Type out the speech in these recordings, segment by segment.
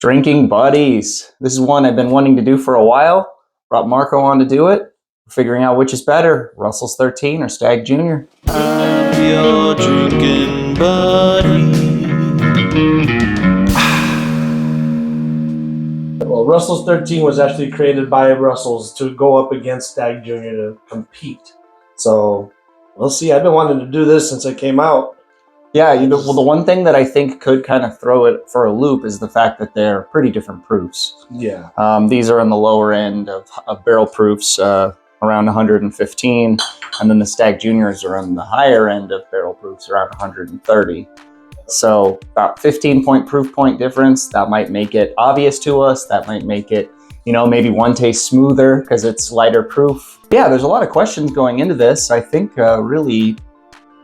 Drinking buddies. This is one I've been wanting to do for a while. Brought Marco on to do it. Figuring out which is better, Russell's 13 or Stagg Jr. I'm your drinking buddy. Well, Russell's 13 was actually created by Russell's to go up against Stagg Jr. to compete. So we'll see. I've been wanting to do this since it came out. Yeah, well, the one thing that I think could kind of throw it for a loop is the fact that they're pretty different proofs. Yeah. These are on the lower end of barrel proofs, around 115, and then the Stagg Juniors are on the higher end of barrel proofs, around 130. So about 15-point proof point difference. That might make it obvious to us. That might make it, maybe one tastes smoother because it's lighter proof. Yeah, there's a lot of questions going into this. I think really,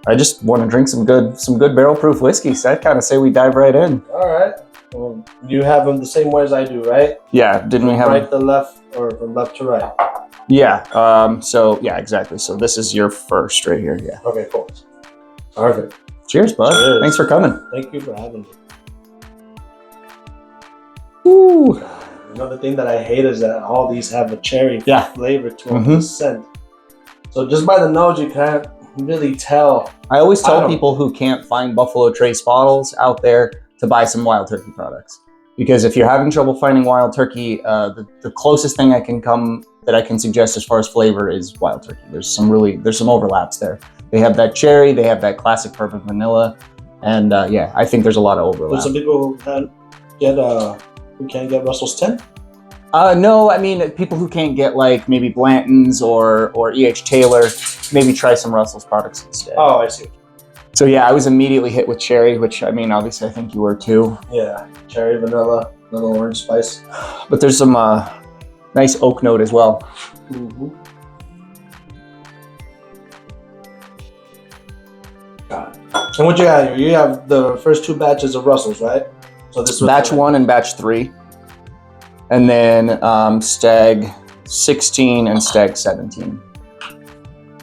I just want to drink some good barrel proof whiskey. So I'd kind of say we dive right in. All right. Well, you have them the same way as I do, right? Yeah. Didn't we have right to left or from left to right? Yeah. So yeah, exactly. So this is your first right here. Yeah. Okay. Cool. Perfect. Cheers, bud. Cheers. Thanks for coming. Thank you for having me. Ooh. Another thing that I hate is that all these have a cherry flavor to them, the scent. So just by the nose, you can't really tell. I always tell people who can't find Buffalo Trace bottles out there to buy some Wild Turkey products. Because if you're having trouble finding Wild Turkey, the closest thing I can suggest as far as flavor is Wild Turkey. There's some overlaps there. They have that cherry, they have that classic bourbon vanilla, and yeah, I think there's a lot of overlap. There's some people who can't get Russell's 10? No, I mean people who can't get like maybe Blanton's or E.H. Taylor, maybe try some Russell's products instead. Oh, I see. So yeah, I was immediately hit with cherry, which I mean, obviously I think you were too. Yeah, cherry, vanilla, little orange spice. But there's some nice oak note as well. Mm-hmm. And what you got here? You have the first two batches of Russell's, right? So this was batch 1 and batch 3. And then Stagg 16 and Stagg 17.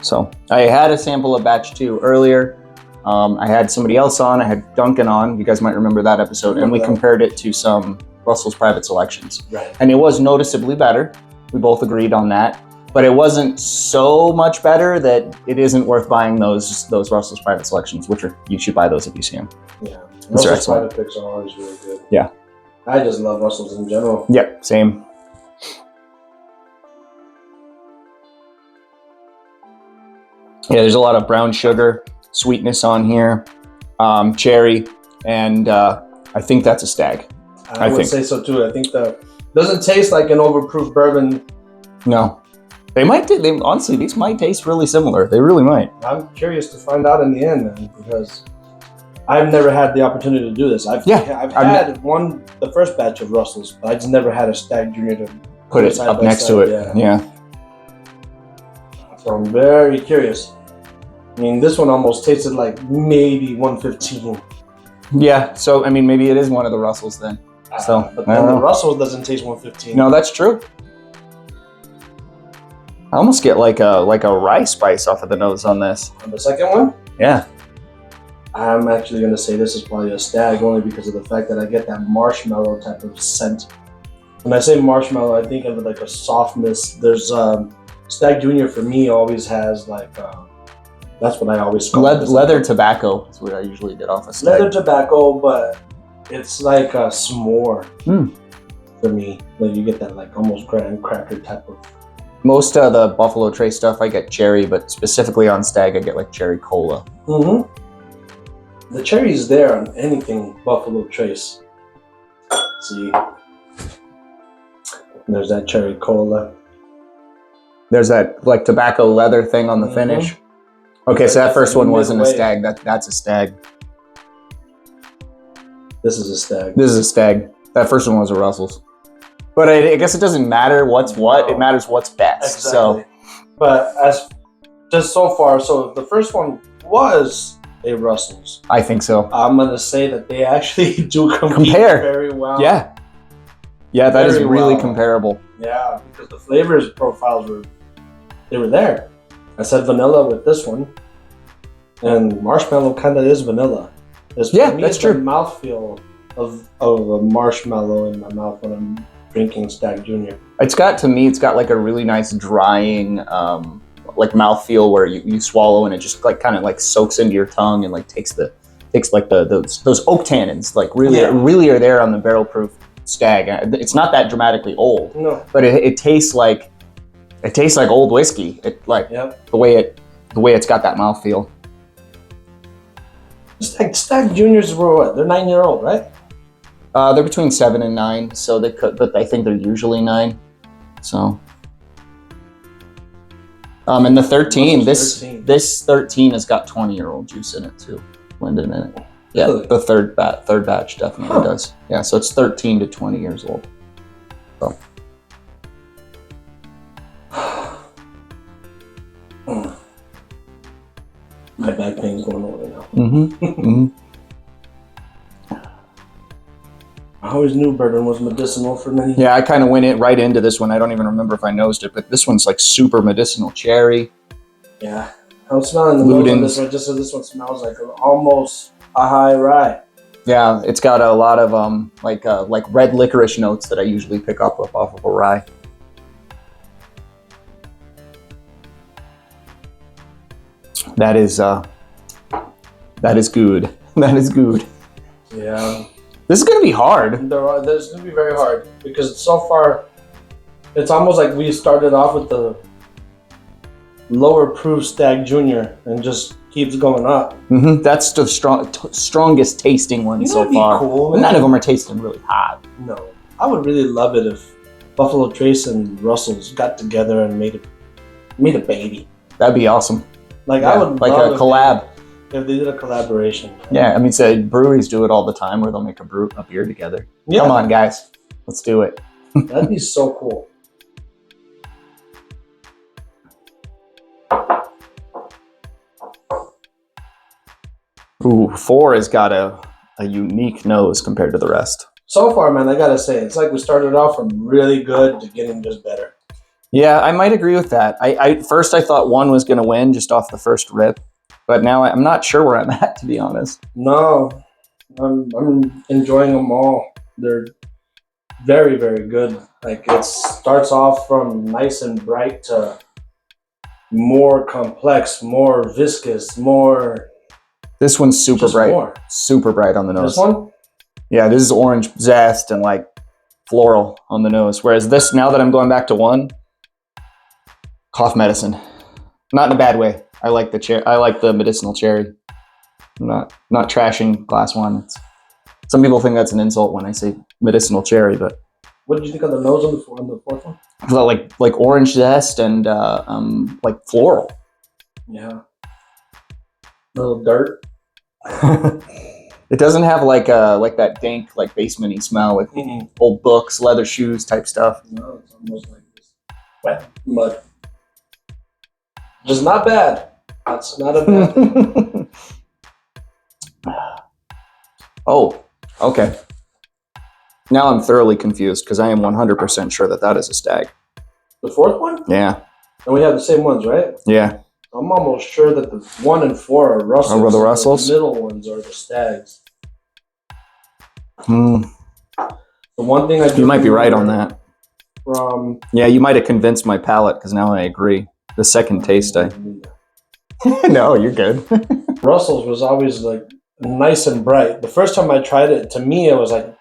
So I had a sample of batch 2 earlier. I had somebody else on. I had Duncan on. You guys might remember that episode. And we compared it to some Russell's Private Selections. Right. And it was noticeably better. We both agreed on that. But it wasn't so much better that it isn't worth buying those Russell's Private Selections, which you should buy those if you see them. Yeah, Russell's Private picks are always really good. Yeah. I just love Russell's in general. Yep, same. Yeah, there's a lot of brown sugar, sweetness on here, cherry, and I think that's a Stagg. I would say so too. I think doesn't taste like an overproof bourbon. No. Honestly, these might taste really similar. They really might. I'm curious to find out in the end, man, because I've never had the opportunity to do this. I've had the first batch of Russell's, but I just never had a Stagg Jr. to put it up next to it. Yeah. So I'm very curious. I mean, this one almost tasted like maybe 115. Yeah. So I mean, maybe it is one of the Russell's then. But then the Russell's doesn't taste 115. No, that's true. I almost get like a rye spice off of the nose on this. On the second one? Yeah. I'm actually going to say this is probably a Stagg only because of the fact that I get that marshmallow type of scent. When I say marshmallow, I think of it like a softness. There's Stagg Jr. for me always has like, that's what I always call it. Leather tobacco is what I usually get off of Stagg. Leather tobacco, but it's like a s'more for me. Like you get that like almost graham cracker type of. Most of the Buffalo Trace stuff, I get cherry, but specifically on Stagg, I get like cherry cola. Mm-hmm. The cherry is there on anything Buffalo Trace. See, there's that cherry cola. There's that like tobacco leather thing on the finish. Okay, so that first one wasn't a Stagg. That's a Stagg. This is a Stagg. This is a Stagg. That first one was a Russell's. But I guess it doesn't matter what's what. It matters what's best. Exactly. So, but as just so far, so the first one was a Russell's. I think so. I'm gonna say that they actually do compare very well. Yeah. Yeah, that is really comparable. Yeah, because the flavors profiles were there. I said vanilla with this one, and marshmallow kind of is vanilla. Yeah, that's true. The mouthfeel of a marshmallow in my mouth when I'm drinking Stagg Jr. It's got like a really nice drying, like mouthfeel where you swallow and it just like kind of like soaks into your tongue and like takes like those oak tannins like really are there on the barrel proof Stagg. It's not that dramatically old, No, but it tastes like old whiskey. It like the way it's got that mouthfeel. Stagg Juniors were what? They're 9-year-old, right? They're between 7 and 9, so they could, but I think they're usually 9. So, and the 13, this 13 has got 20-year-old juice in it too, blended in it. Yeah, Really? the third batch definitely does. Yeah, so it's 13 to 20 years old. So. My back pain's going away now. Mm-hmm. I always knew bourbon was medicinal for many. Yeah, I kind of went right into this one. I don't even remember if I nosed it, but this one's like super medicinal cherry. Yeah, I'm smelling the nose on this one just so this one smells like almost a high rye. Yeah, it's got a lot of like red licorice notes that I usually pick up off of a rye. That is good. That is good. Yeah. This is gonna be hard. This is gonna be very hard because so far, it's almost like we started off with the lower proof Stagg Jr. and just keeps going up. Mm-hmm. That's the strongest tasting one so far. Cool, but none of them are tasting really hot. No, I would really love it if Buffalo Trace and Russell's got together and made a baby. That'd be awesome. Like I would like a collab. If they did a collaboration. Yeah, I mean, so breweries do it all the time where they'll make a beer together. Yeah. Come on, guys, let's do it. That'd be so cool. Ooh, 4 has got a unique nose compared to the rest. So far, man, I gotta say, it's like we started off from really good to getting just better. Yeah, I might agree with that. First I thought 1 was going to win just off the first rip, but now I'm not sure where I'm at, to be honest. No, I'm enjoying them all. They're very, very good. Like it starts off from nice and bright to more complex, more viscous, more. This one's super bright. Super bright on the nose. This one? Yeah, this is orange zest and like floral on the nose. Whereas this, now that I'm going back to 1, cough medicine. Not in a bad way. I like the medicinal cherry. I'm not trashing glass 1. Some people think that's an insult when I say medicinal cherry, but what did you think of the nose on the fourth one? I felt like orange zest and like floral. Yeah. A little dirt. It doesn't have like that dank like basement-y smell with old books, leather shoes type stuff. No, it's almost like this wet mud. Just not bad. That's not a bad thing. Oh, okay. Now I'm thoroughly confused because I am 100% sure that is a Stagg. The fourth one? Yeah. And we have the same ones, right? Yeah. I'm almost sure that the 1 and 4 are Russells. Are the Russells? The middle ones are the Staggs. Hmm. The one thing You might be right on that. From Yeah, you might have convinced my palate because now I agree. The second taste, No, you're good. Russell's was always like nice and bright. The first time I tried it, to me, it was like,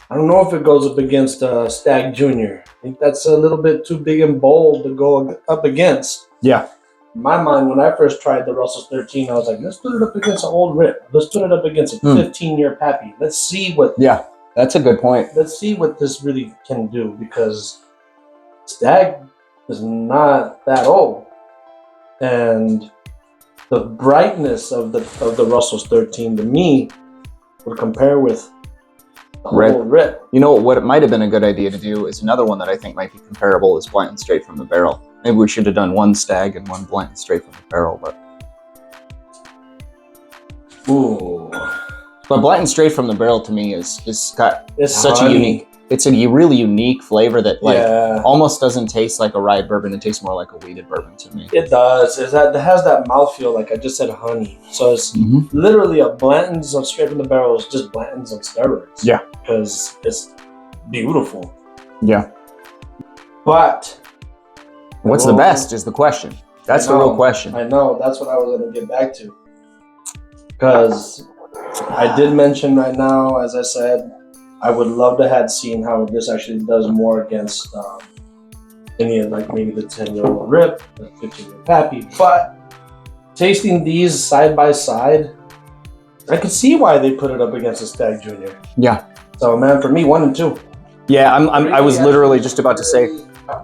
I don't know if it goes up against Stagg Jr. I think that's a little bit too big and bold to go up against. Yeah. In my mind, when I first tried the Russell's 13, I was like, let's put it up against an old rip. Let's put it up against a 15-year Pappy. Let's see what. Yeah, that's a good point. Let's see what this really can do because Stagg is not that old, and the brightness of the Russell's 13 to me would compare with the whole rip. You know what? It might have been a good idea to do is another one that I think might be comparable is Blanton straight from the barrel. Maybe we should have done 1 Stagg and 1 Blanton straight from the barrel, but. Ooh. But Blanton straight from the barrel to me is got It's such honey. a unique. it's a really unique flavor that like Yeah. almost doesn't taste like a rye bourbon. It tastes more like a wheated bourbon to me. It does. It has that mouthfeel, like I just said, honey. So it's literally a Blanton's of straight from the barrel. It's just Blanton's on steroids. Yeah. Because it's beautiful. Yeah. But what's the best is the question. That's the real question. I know. That's what I was going to get back to. Because I did mention right now, as I said, I would love to have seen how this actually does more against any of like maybe the 10-year-old Rip, the 15-year-old Pappy. But tasting these side by side, I could see why they put it up against the Stagg Jr. Yeah. So man, for me, 1 and 2. Yeah, I was literally just about to say,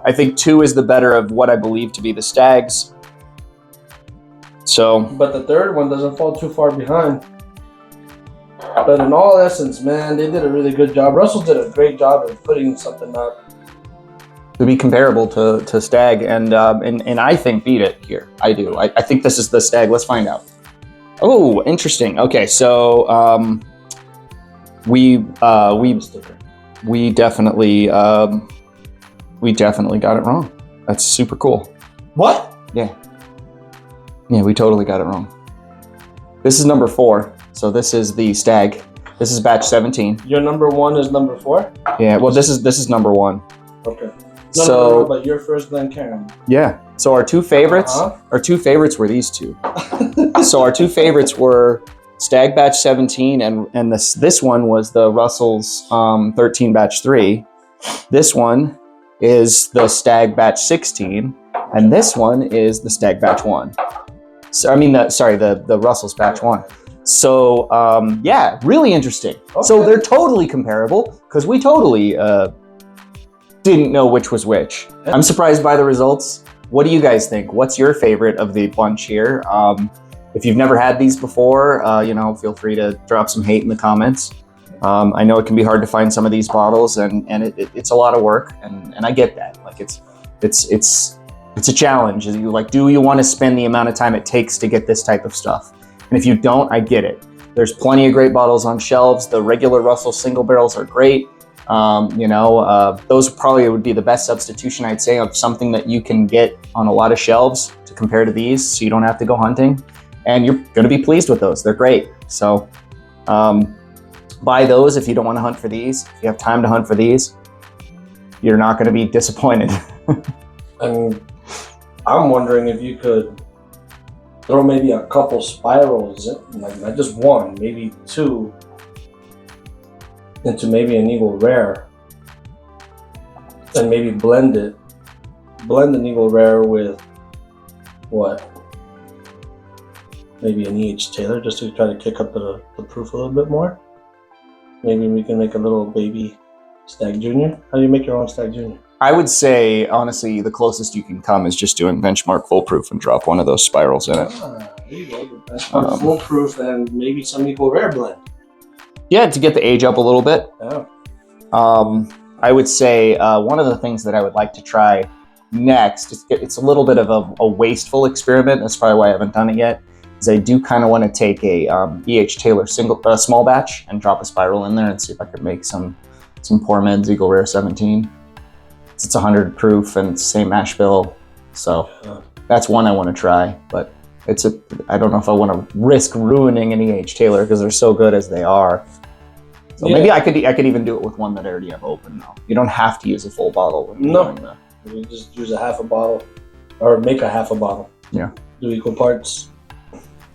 I think 2 is the better of what I believe to be the Staggs. So. But the third one doesn't fall too far behind. But in all essence, man, they did a really good job. Russell did a great job of putting something up to be comparable to Stagg, and I think beat it here. I do. I think this is the Stagg. Let's find out. Oh, interesting. Okay, so we definitely got it wrong. That's super cool. What? Yeah, we totally got it wrong. This is number 4. So this is the Stagg. This is batch 17. Your number 1 is number 4? Yeah. Well, this is number 1. Okay. No, but your first Glencairn. Yeah. So our 2 favorites, our 2 favorites were these 2. So our 2 favorites were Stagg batch 17, and this one was the Russell's 13 batch 3. This one is the Stagg batch 16, and this one is the Stagg batch 1. So I mean, the Russell's batch 1. So yeah, really interesting. Okay. So they're totally comparable because we totally didn't know which was which. I'm surprised by the results. What do you guys think? What's your favorite of the bunch here? If you've never had these before, feel free to drop some hate in the comments. I know it can be hard to find some of these bottles, and it's a lot of work, and I get that. Like it's a challenge. Do you want to spend the amount of time it takes to get this type of stuff? And if you don't, I get it. There's plenty of great bottles on shelves. The regular Russell single barrels are great. Those probably would be the best substitution, I'd say, of something that you can get on a lot of shelves to compare to these, so you don't have to go hunting. And you're going to be pleased with those. They're great. So buy those if you don't want to hunt for these. If you have time to hunt for these, you're not going to be disappointed. And I'm wondering if you could throw maybe a couple spirals, like not just one, maybe 2, into maybe an Eagle Rare, and maybe blend an Eagle Rare with what? Maybe an E.H. Taylor, just to try to kick up the proof a little bit more. Maybe we can make a little baby Stagg Jr. How do you make your own Stagg Jr.? I would say, honestly, the closest you can come is just doing benchmark foolproof and drop one of those spirals in it. There you go. Benchmark foolproof and maybe some Eagle Rare blend. Yeah, to get the age up a little bit. Yeah. I would say one of the things that I would like to try next, it's a little bit of a wasteful experiment. That's probably why I haven't done it yet. Is I do kind of want to take a E.H. Taylor small batch and drop a spiral in there and see if I could make some Poor Meds Eagle Rare 17. It's 100 proof and it's the same mash bill, so that's one I want to try. But I don't know if I want to risk ruining an E.H. Taylor because they're so good as they are. So maybe I could even do it with one that I already have open though. You don't have to use a full bottle when you're doing that. You just use a half a bottle, or make a half a bottle. Yeah. Do equal parts.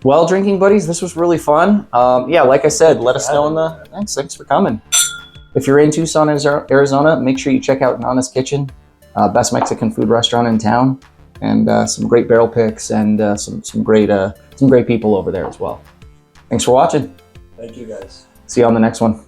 Well, drinking buddies, this was really fun. Yeah, like I said, let us know in the thanks for coming. If you're in Tucson, Arizona, make sure you check out Nana's Kitchen, best Mexican food restaurant in town, and some great barrel picks and some great people over there as well. Thanks for watching. Thank you, guys. See you on the next one.